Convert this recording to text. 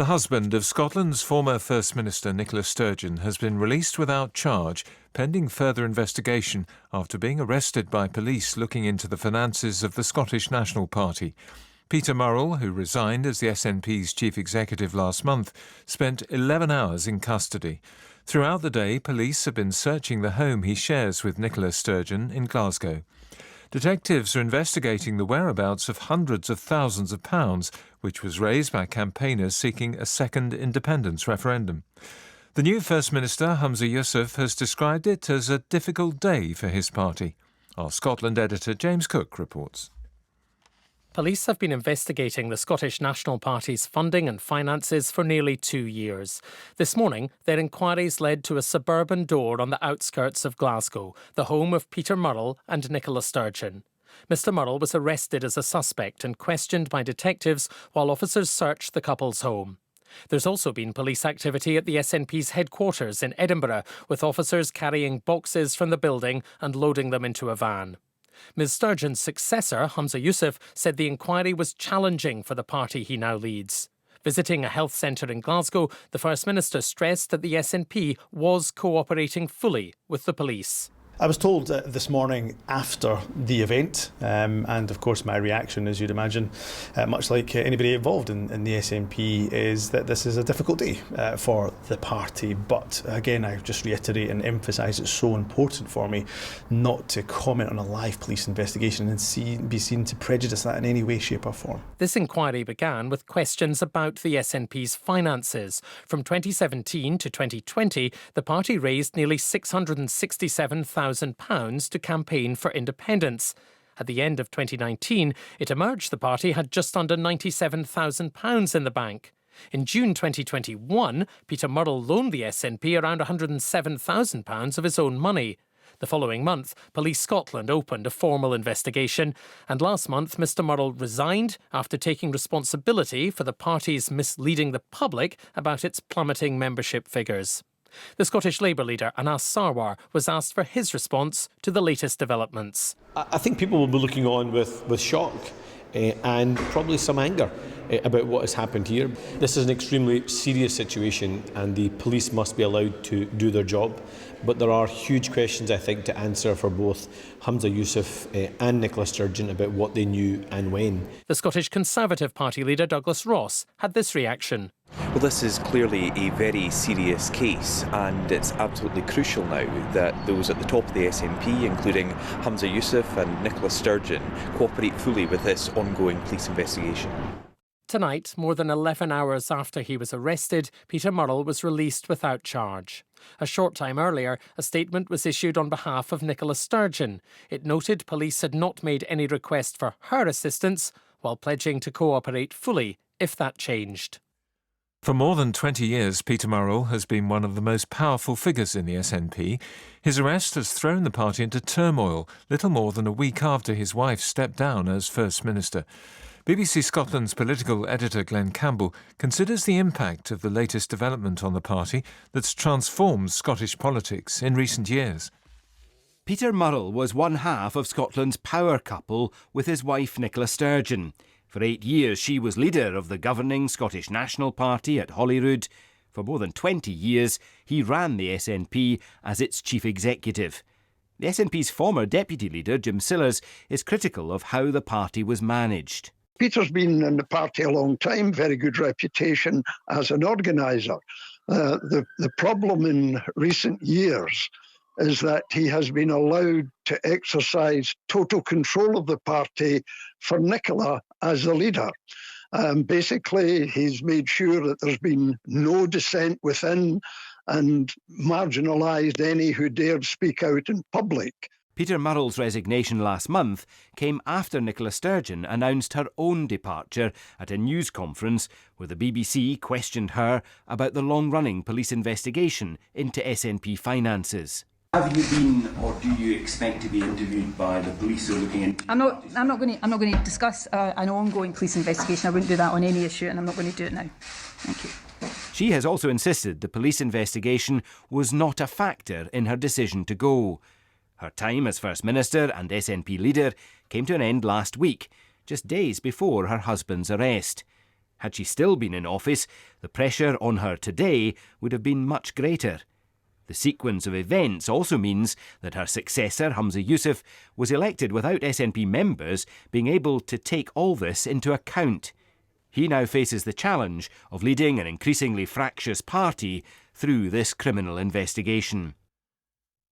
The husband of Scotland's former First Minister Nicola Sturgeon has been released without charge, pending further investigation after being arrested by police looking into the finances of the Scottish National Party. Peter Murrrell, who resigned as the SNP's chief executive last month, spent 11 hours in custody. Throughout the day, police have been searching the home he shares with Nicola Sturgeon in Glasgow. Detectives are investigating the whereabouts of hundreds of thousands of pounds, which was raised by campaigners seeking a second independence referendum. The new First Minister, Humza Yousaf, has described it as a difficult day for his party. Our Scotland editor James Cook reports. Police have been investigating the Scottish National Party's funding and finances for nearly 2 years. This morning, their inquiries led to a suburban door on the outskirts of Glasgow, the home of Peter Murrrell and Nicola Sturgeon. Mr Murrrell was arrested as a suspect and questioned by detectives while officers searched the couple's home. There's also been police activity at the SNP's headquarters in Edinburgh, with officers carrying boxes from the building and loading them into a van. Ms Sturgeon's successor, Humza Yousaf, said the inquiry was challenging for the party he now leads. Visiting a health centre in Glasgow, the First Minister stressed that the SNP was cooperating fully with the police. I was told this morning after the event, and of course my reaction, as you'd imagine, much like anybody involved in the SNP, is that this is a difficult day for the party. But again, I just reiterate and emphasise it's so important for me not to comment on a live police investigation and be seen to prejudice that in any way, shape or form. This inquiry began with questions about the SNP's finances. From 2017 to 2020, the party raised nearly £667,000 to campaign for independence. At the end of 2019, it emerged the party had just under £97,000 in the bank. In June 2021, Peter Murrrell loaned the SNP around £107,000 of his own money. The following month, Police Scotland opened a formal investigation, and last month Mr Murrrell resigned after taking responsibility for the party's misleading the public about its plummeting membership figures. The Scottish Labour leader, Anas Sarwar, was asked for his response to the latest developments. I think people will be looking on with shock and probably some anger about what has happened here. This is an extremely serious situation and the police must be allowed to do their job. But there are huge questions, I think, to answer for both Humza Yousaf and Nicola Sturgeon about what they knew and when. The Scottish Conservative Party leader, Douglas Ross, had this reaction. Well, this is clearly a very serious case, and it's absolutely crucial now that those at the top of the SNP, including Humza Yousaf and Nicola Sturgeon, cooperate fully with this ongoing police investigation. Tonight, more than 11 hours after he was arrested, Peter Murrrell was released without charge. A short time earlier, a statement was issued on behalf of Nicola Sturgeon. It noted police had not made any request for her assistance, while pledging to cooperate fully if that changed. For more than 20 years, Peter Murrrell has been one of the most powerful figures in the SNP. His arrest has thrown the party into turmoil, little more than a week after his wife stepped down as First Minister. BBC Scotland's political editor Glenn Campbell considers the impact of the latest development on the party that's transformed Scottish politics in recent years. Peter Murrrell was one half of Scotland's power couple with his wife Nicola Sturgeon. For 8 years she was leader of the governing Scottish National Party at Holyrood. For more than 20 years he ran the SNP as its chief executive. The SNP's former deputy leader, Jim Sillars, is critical of how the party was managed. Peter's been in the party a long time, very good reputation as an organiser. The problem in recent years is that he has been allowed to exercise total control of the party for Nicola as the leader. Basically, he's made sure that there's been no dissent within and marginalised any who dared speak out in public. Peter Murrell's resignation last month came after Nicola Sturgeon announced her own departure at a news conference where the BBC questioned her about the long-running police investigation into SNP finances. Have you been, or do you expect to be interviewed by the police who are looking into? I'm not going to discuss an ongoing police investigation. I wouldn't do that on any issue, and I'm not going to do it now. Thank you. She has also insisted the police investigation was not a factor in her decision to go. Her time as First Minister and SNP leader came to an end last week, just days before her husband's arrest. Had she still been in office, the pressure on her today would have been much greater. The sequence of events also means that her successor, Humza Yousaf, was elected without SNP members being able to take all this into account. He now faces the challenge of leading an increasingly fractious party through this criminal investigation.